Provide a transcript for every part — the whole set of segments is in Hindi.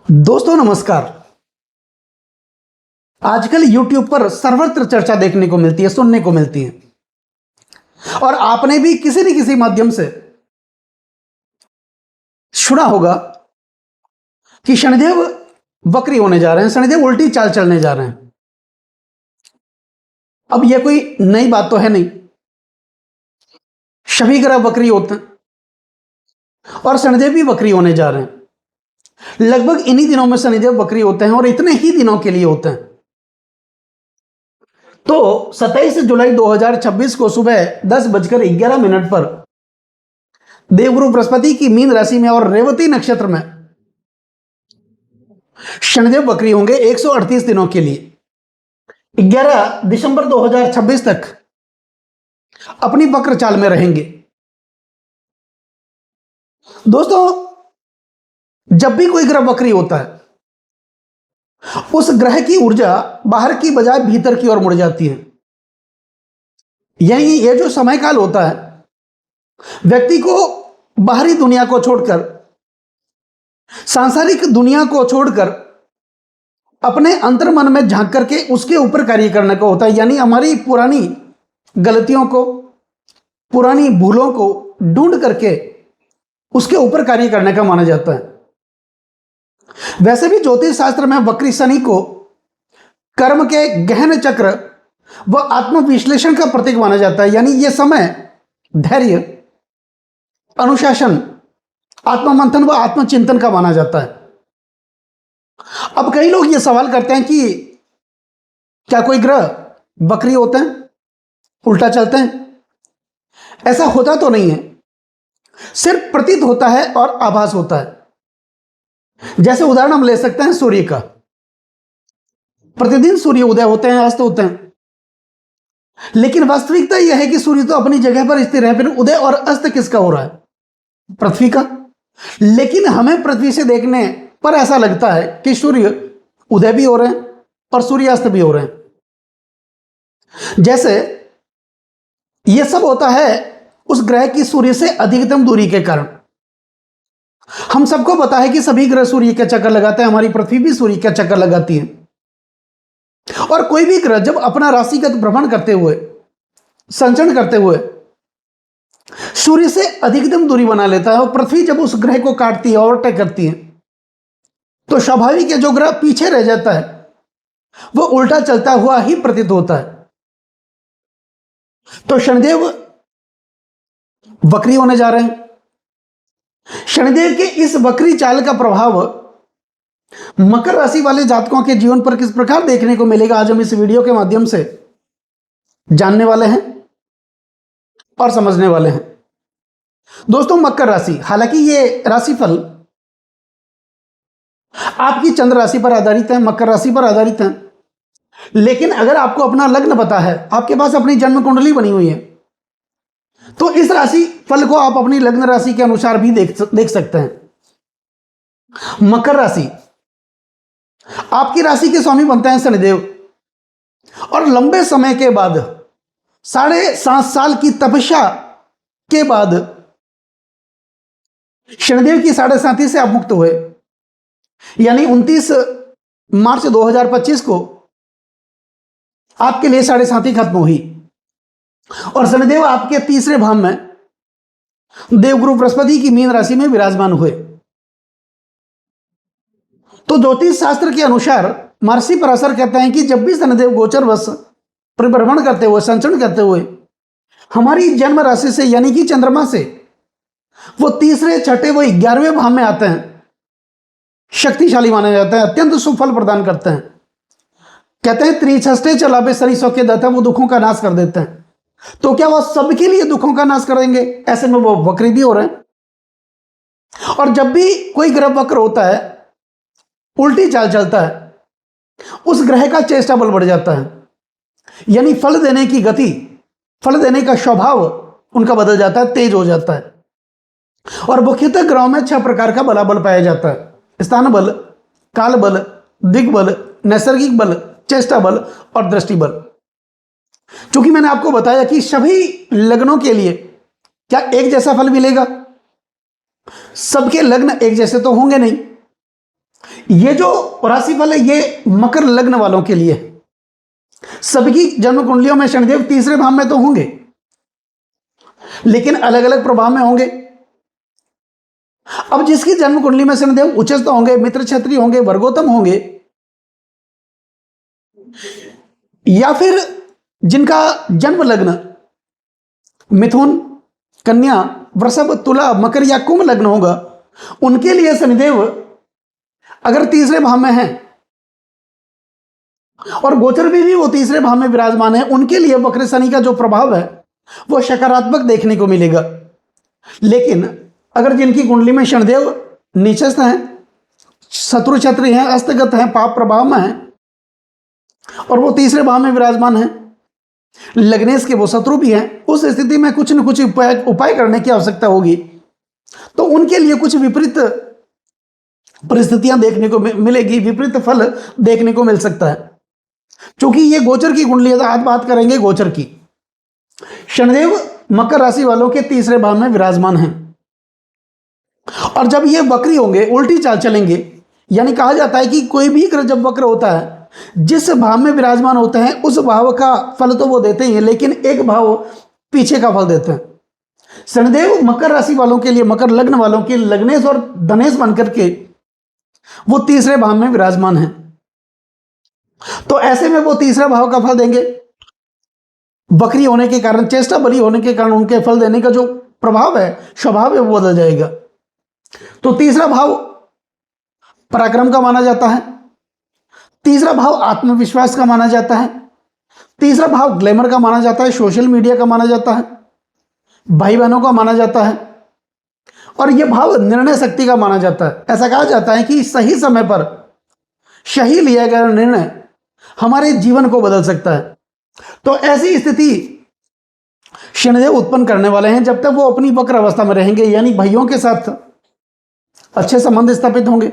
दोस्तों नमस्कार। आजकल YouTube पर सर्वत्र चर्चा देखने को मिलती है, सुनने को मिलती है और आपने भी किसी न किसी माध्यम से सुना होगा कि शनिदेव वक्री होने जा रहे हैं, शनिदेव उल्टी चाल चलने जा रहे हैं। अब यह कोई नई बात तो है नहीं, सभी ग्रह वक्री होते हैं और शनिदेव भी वक्री होने जा रहे हैं। लगभग इन्हीं दिनों में शनिदेव वक्री होते हैं और इतने ही दिनों के लिए होते हैं। तो 27 जुलाई 2026 को सुबह 10:11 पर देवगुरु बृहस्पति की मीन राशि में और रेवती नक्षत्र में शनिदेव वक्री होंगे 138 दिनों के लिए। 11 दिसंबर 2026 तक अपनी वक्र चाल में रहेंगे। दोस्तों, जब भी कोई ग्रह वक्री होता है उस ग्रह की ऊर्जा बाहर की बजाय भीतर की ओर मुड़ जाती है। यही ये जो समय काल होता है, व्यक्ति को बाहरी दुनिया को छोड़कर, सांसारिक दुनिया को छोड़कर अपने अंतर मन में झांक करके उसके ऊपर कार्य करने का होता है। यानी हमारी पुरानी गलतियों को, पुरानी भूलों को ढूंढ करके उसके ऊपर कार्य करने का माना जाता है। वैसे भी ज्योतिष शास्त्र में वक्री शनि को कर्म के गहन चक्र व आत्मविश्लेषण का प्रतीक माना जाता है। यानी यह समय धैर्य, अनुशासन, आत्ममंथन व आत्मचिंतन का माना जाता है। अब कई लोग यह सवाल करते हैं कि क्या कोई ग्रह वक्री होते हैं, उल्टा चलते हैं? ऐसा होता तो नहीं है, सिर्फ प्रतीत होता है और आभास होता है। जैसे उदाहरण हम ले सकते हैं सूर्य का। प्रतिदिन सूर्य उदय होते हैं, अस्त होते हैं, लेकिन वास्तविकता यह है कि सूर्य तो अपनी जगह पर स्थिर है। फिर उदय और अस्त किसका हो रहा है? पृथ्वी का। लेकिन हमें पृथ्वी से देखने पर ऐसा लगता है कि सूर्य उदय भी हो रहे हैं और सूर्यास्त भी हो रहे हैं। जैसे यह सब होता है उस ग्रह की सूर्य से अधिकतम दूरी के कारण। हम सबको पता है कि सभी ग्रह सूर्य के चक्कर लगाते हैं, हमारी पृथ्वी भी सूर्य के चक्कर लगाती है। और कोई भी ग्रह जब अपना राशिगत भ्रमण करते हुए, संचरण करते हुए सूर्य से अधिकतम दूरी बना लेता है और पृथ्वी जब उस ग्रह को काटती है, ओवरटेक करती है, तो स्वाभाविक है जो ग्रह पीछे रह जाता है वो उल्टा चलता हुआ ही प्रतीत होता है। तो शनिदेव वक्री होने जा रहे हैं। शनिदेव के इस वक्री चाल का प्रभाव मकर राशि वाले जातकों के जीवन पर किस प्रकार देखने को मिलेगा, आज हम इस वीडियो के माध्यम से जानने वाले हैं और समझने वाले हैं। दोस्तों, मकर राशि, हालांकि ये राशिफल आपकी चंद्र राशि पर आधारित है, मकर राशि पर आधारित है, लेकिन अगर आपको अपना लग्न पता है, आपके पास अपनी जन्म कुंडली बनी हुई है, तो इस राशि फल को आप अपनी लग्न राशि के अनुसार भी देख सकते हैं। मकर राशि, आपकी राशि के स्वामी बनते हैं शनिदेव और लंबे समय के बाद 7.5 साल की तपस्या के बाद शनिदेव की 7.5 से आप मुक्त हुए। यानी 29 मार्च 2025 को आपके लिए 7.5 खत्म हुई और शनिदेव आपके तीसरे भाव में देवगुरु बृहस्पति की मीन राशि में विराजमान हुए। तो ज्योतिष शास्त्र के अनुसार महर्षि पराशर कहते हैं कि जब भी शनिदेव गोचर वश परिभ्रमण करते हुए, संचरण करते हुए हमारी जन्म राशि से यानी कि चंद्रमा से वो तीसरे, छठे व 11वें भाव में आते हैं, शक्तिशाली माने जाते हैं, अत्यंत सुफल प्रदान करते हैं। कहते हैं त्रिछष्टे चलावे सरिसों के दाता, वो दुखों का नाश कर देते हैं। तो क्या वह सबके लिए दुखों का नाश करेंगे? ऐसे में वो वक्री भी हो रहे हैं। और जब भी कोई ग्रह वक्र होता है, उल्टी चाल चलता है, उस ग्रह का चेष्टा बल बढ़ जाता है। यानी फल देने की गति, फल देने का स्वभाव उनका बदल जाता है, तेज हो जाता है। और मुख्यतः ग्रहों में 6 प्रकार का बलाबल पाया जाता है: स्थान बल, काल बल, दिग्बल, नैसर्गिक बल, चेष्टा बल और दृष्टि बल। चूंकि मैंने आपको बताया कि सभी लग्नों के लिए क्या एक जैसा फल मिलेगा? सबके लग्न एक जैसे तो होंगे नहीं। ये जो राशिफल है ये मकर लग्न वालों के लिए है। सबकी जन्म कुंडलियों में शनिदेव तीसरे भाव में तो होंगे, लेकिन अलग अलग प्रभाव में होंगे। अब जिसकी जन्म कुंडली में शनिदेव उच्चस्थ होंगे, मित्र क्षत्रिय होंगे, वर्गोत्तम होंगे, या फिर जिनका जन्म लग्न मिथुन, कन्या, वृषभ, तुला, मकर या कुंभ लग्न होगा, उनके लिए शनिदेव अगर तीसरे भाव में है और गोचर भी वो तीसरे भाव में विराजमान है, उनके लिए वक्र शनि का जो प्रभाव है वो सकारात्मक देखने को मिलेगा। लेकिन अगर जिनकी कुंडली में शनिदेव नीचस्थ हैं, शत्रु क्षत्रिय हैं, अस्तगत हैं, पाप प्रभाव में हैं और वो तीसरे भाव में विराजमान हैं, लग्नेश के वो शत्रु भी हैं, उस स्थिति में कुछ न कुछ उपाय करने की आवश्यकता होगी। तो उनके लिए कुछ विपरीत परिस्थितियां देखने को मिलेगी, विपरीत फल देखने को मिल सकता है। क्योंकि ये गोचर की कुंडली है, आज बात करेंगे गोचर की। शनिदेव मकर राशि वालों के तीसरे भाव में विराजमान हैं और जब ये वक्री होंगे, उल्टी चाल चलेंगे, यानी कहा जाता है कि कोई भी ग्रह जब वक्र होता है, जिस भाव में विराजमान होते हैं उस भाव का फल तो वो देते ही हैं, लेकिन एक भाव पीछे का फल देते हैं। शनिदेव मकर राशि वालों के लिए, मकर लग्न वालों के लग्नेश और धनेश बनकर के वो तीसरे भाव में विराजमान हैं। तो ऐसे में वो तीसरा भाव का फल देंगे। बकरी होने के कारण, चेष्टा बली होने के कारण उनके फल देने का जो प्रभाव है, स्वभाव है, वो बदल जाएगा। तो तीसरा भाव पराक्रम का माना जाता है, तीसरा भाव आत्मविश्वास का माना जाता है, तीसरा भाव ग्लैमर का माना जाता है, सोशल मीडिया का माना जाता है, भाई बहनों का माना जाता है और यह भाव निर्णय शक्ति का माना जाता है। ऐसा कहा जाता है कि सही समय पर सही लिया गया निर्णय हमारे जीवन को बदल सकता है। तो ऐसी स्थिति शनिदेव उत्पन्न करने वाले हैं जब तक वो अपनी वक्र अवस्था में रहेंगे, यानी भाइयों के साथ अच्छे संबंध स्थापित होंगे,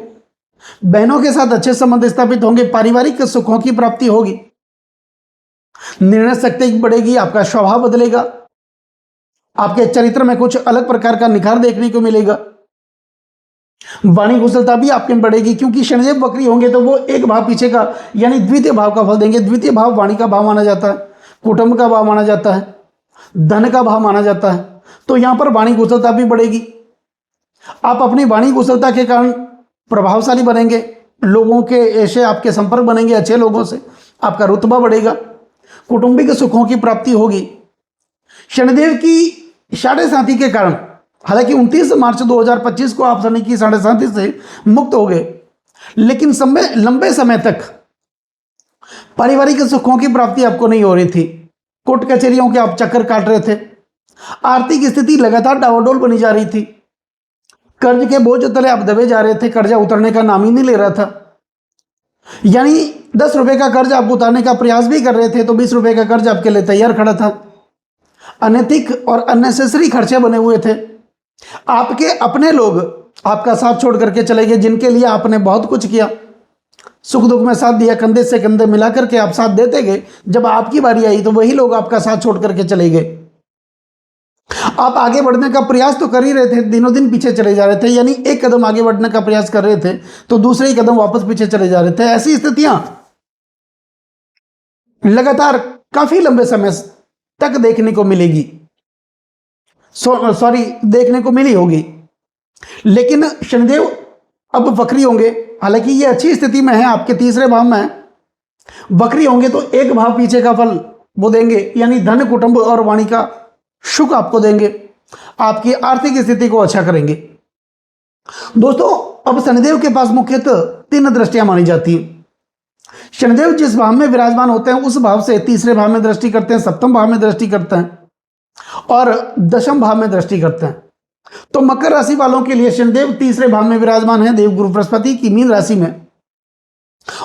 बहनों के साथ अच्छे संबंध स्थापित होंगे, पारिवारिक सुखों की प्राप्ति होगी, निर्णय शक्ति बढ़ेगी, आपका स्वभाव बदलेगा, आपके चरित्र में कुछ अलग प्रकार का निखार देखने को मिलेगा, वाणी कुशलता भी आपके में बढ़ेगी। क्योंकि शनिदेव वक्री होंगे तो वो एक भाव पीछे का, यानी द्वितीय भाव का फल देंगे। द्वितीय भाव वाणी का भाव माना जाता है, कुटुंब का भाव माना जाता है, धन का भाव माना जाता है। तो यहां पर वाणी कुशलता भी बढ़ेगी। आप अपनी वाणी कुशलता के कारण प्रभावशाली बनेंगे, लोगों के ऐसे आपके संपर्क बनेंगे अच्छे लोगों से, आपका रुतबा बढ़ेगा, कौटुंबिक सुखों की प्राप्ति होगी। शनिदेव की साढ़े साथी के कारण, हालांकि 29 मार्च 2025 को आप शनि की साढ़े साथी से मुक्त हो गए, लेकिन लंबे समय तक पारिवारिक सुखों की प्राप्ति आपको नहीं हो रही थी। कोर्ट कचहरियों के आप चक्कर काट रहे थे, आर्थिक स्थिति लगातार डावाडोल बनी जा रही थी, कर्ज के बोझ तले आप दबे जा रहे थे, कर्जा उतरने का नाम ही नहीं ले रहा था। यानी 10 रुपए का कर्ज आप उतारने का प्रयास भी कर रहे थे तो 20 रुपए का कर्ज आपके लिए तैयार खड़ा था। अनैतिक और अननेसेसरी खर्चे बने हुए थे। आपके अपने लोग आपका साथ छोड़ करके चले गए, जिनके लिए आपने बहुत कुछ किया, सुख दुख में साथ दिया, कंधे से कंधे मिला करके आप साथ देते गए। जब आपकी बारी आई तो वही लोग आपका साथ छोड़ करके चले गए। आप आगे बढ़ने का प्रयास तो कर ही रहे थे, दिनों दिन पीछे चले जा रहे थे, यानी एक कदम आगे बढ़ने का प्रयास कर रहे थे तो दूसरे ही कदम वापस पीछे चले जा रहे थे। ऐसी स्थितियां लगातार काफी लंबे समय तक देखने को मिलेगी, देखने को मिली होगी। लेकिन शनिदेव अब वक्री होंगे, हालांकि ये अच्छी स्थिति में है, आपके तीसरे भाव में है। वक्री होंगे तो एक भाव पीछे का फल वो देंगे, यानी धन, कुटुंब और वाणी का सुख आपको देंगे, आपकी आर्थिक स्थिति को अच्छा करेंगे। दोस्तों, अब शनिदेव के पास मुख्यतः 3 दृष्टियां मानी जाती हैं। शनिदेव जिस भाव में विराजमान होते हैं उस भाव से तीसरे भाव में दृष्टि करते हैं, सप्तम भाव में दृष्टि करते हैं और दशम भाव में दृष्टि करते हैं। तो मकर राशि वालों के लिए शनिदेव तीसरे भाव में विराजमान है, देवगुरु बृहस्पति की मीन राशि में,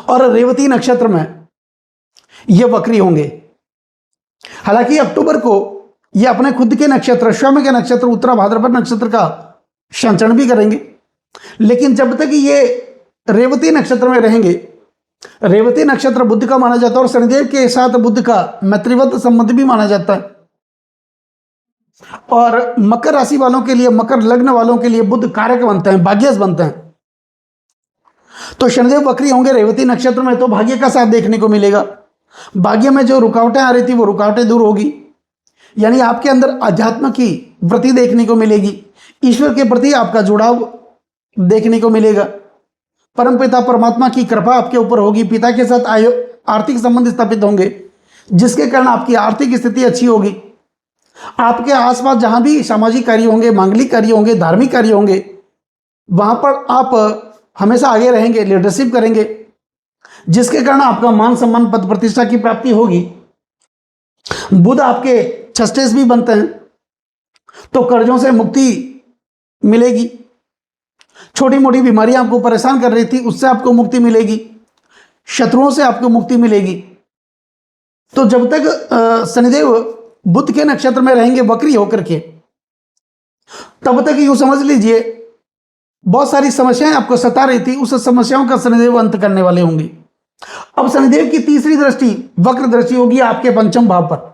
और रेवती नक्षत्र में ये वक्री होंगे। हालांकि अक्टूबर को ये अपने खुद के नक्षत्र, श्रम के नक्षत्र, उत्तरा भाद्रपद नक्षत्र का संचरण भी करेंगे। लेकिन जब तक ये रेवती नक्षत्र में रहेंगे, रेवती नक्षत्र बुध का माना जाता है और शनिदेव के साथ बुध का मैत्रीवत संबंध भी माना जाता है। और मकर राशि वालों के लिए, मकर लग्न वालों के लिए बुध कारक बनते हैं, भाग्यस बनते हैं। तो शनिदेव वक्री होंगे रेवती नक्षत्र में तो भाग्य का साथ देखने को मिलेगा। भाग्य में जो रुकावटें आ रही थी वो रुकावटें दूर होगी, यानी आपके अंदर अध्यात्म की वृत्ति देखने को मिलेगी। ईश्वर के प्रति आपका जुड़ाव देखने को मिलेगा। परमपिता परमात्मा की कृपा आपके ऊपर होगी। पिता के साथ आर्थिक संबंध स्थापित होंगे, जिसके कारण आपकी आर्थिक स्थिति अच्छी होगी। आपके आसपास जहां भी सामाजिक कार्य होंगे, मांगलिक कार्य होंगे, धार्मिक कार्य होंगे, वहां पर आप हमेशा आगे रहेंगे, लीडरशिप करेंगे, जिसके कारण आपका मान सम्मान पद प्रतिष्ठा की प्राप्ति होगी। बुध आपके छस्टेस भी बनते हैं, तो कर्जों से मुक्ति मिलेगी। छोटी मोटी बीमारियां आपको परेशान कर रही थी, उससे आपको मुक्ति मिलेगी। शत्रुओं से आपको मुक्ति मिलेगी। तो जब तक शनिदेव बुध के नक्षत्र में रहेंगे वक्री होकर के, तब तक यूं समझ लीजिए बहुत सारी समस्याएं आपको सता रही थी, उस समस्याओं का शनिदेव अंत करने वाले होंगे। अब शनिदेव की तीसरी दृष्टि वक्र दृष्टि होगी आपके पंचम भाव पर,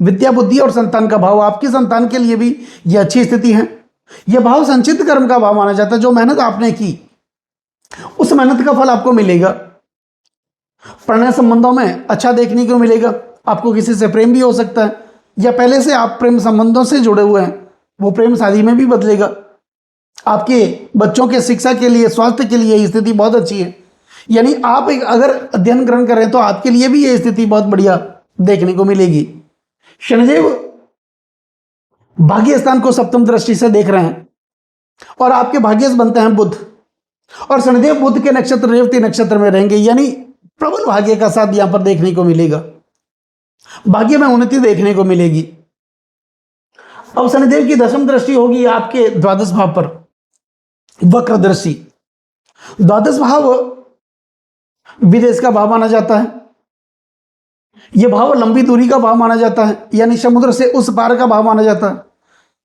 विद्या बुद्धि और संतान का भाव। आपकी संतान के लिए भी यह अच्छी स्थिति है। यह भाव संचित कर्म का भाव माना जाता है। जो मेहनत आपने की उस मेहनत का फल आपको मिलेगा। प्रणय संबंधों में अच्छा देखने को मिलेगा। आपको किसी से प्रेम भी हो सकता है, या पहले से आप प्रेम संबंधों से जुड़े हुए हैं, वो प्रेम शादी में भी बदलेगा। आपके बच्चों के शिक्षा के लिए, स्वास्थ्य के लिए स्थिति बहुत अच्छी है। यानी आप एक अगर अध्ययन ग्रहण करें तो आपके लिए भी ये स्थिति बहुत बढ़िया देखने को मिलेगी। शनिदेव भाग्य स्थान को सप्तम दृष्टि से देख रहे हैं और आपके भाग्यश बनते हैं बुध, और शनिदेव बुध के नक्षत्र रेवती नक्षत्र में रहेंगे, यानी प्रबल भाग्य का साथ यहां पर देखने को मिलेगा। भाग्य में उन्नति देखने को मिलेगी। अब शनिदेव की दशम दृष्टि होगी आपके द्वादश भाव पर, वक्र दृष्टि। द्वादश भाव विदेश का भाव माना जाता है। यह भाव लंबी दूरी का भाव माना जाता है, यानी समुद्र से उस पार का भाव माना जाता है।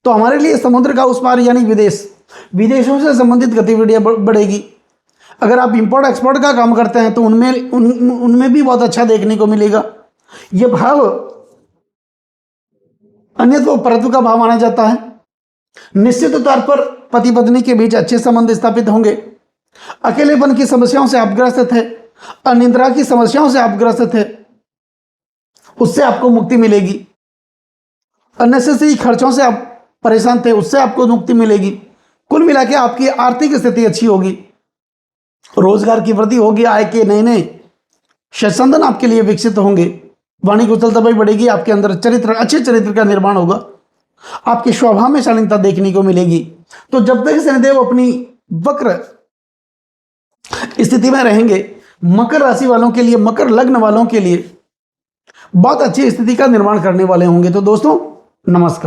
तो हमारे लिए समुद्र का उस पार यानी विदेश, विदेशों से संबंधित गतिविधियां बढ़ेगी। अगर आप इंपोर्ट एक्सपोर्ट का काम करते हैं तो उनमें भी बहुत अच्छा देखने को मिलेगा। यह भाव अन्यत्व परत्व का भाव माना जाता है। निश्चित तौर पर पति पत्नी के बीच अच्छे संबंध स्थापित होंगे। अकेलेपन की समस्याओं से आप ग्रस्त थे, अनिद्रा की समस्याओं से आप ग्रस्त थे, उससे आपको मुक्ति मिलेगी। अननेसेसरी खर्चों से आप परेशान थे, उससे आपको मुक्ति मिलेगी। कुल मिला के आपकी आर्थिक स्थिति अच्छी होगी। रोजगार की वृद्धि होगी। आय के नए नए संसाधन आपके लिए विकसित होंगे। वाणी कुशलता भी बढ़ेगी। आपके अंदर अच्छे चरित्र का निर्माण होगा। आपके स्वभाव में शालीनता देखने को मिलेगी। तो जब तक शनिदेव अपनी वक्र स्थिति में रहेंगे, मकर राशि वालों के लिए, मकर लग्न वालों के लिए बहुत अच्छी स्थिति का निर्माण करने वाले होंगे। तो दोस्तों नमस्कार।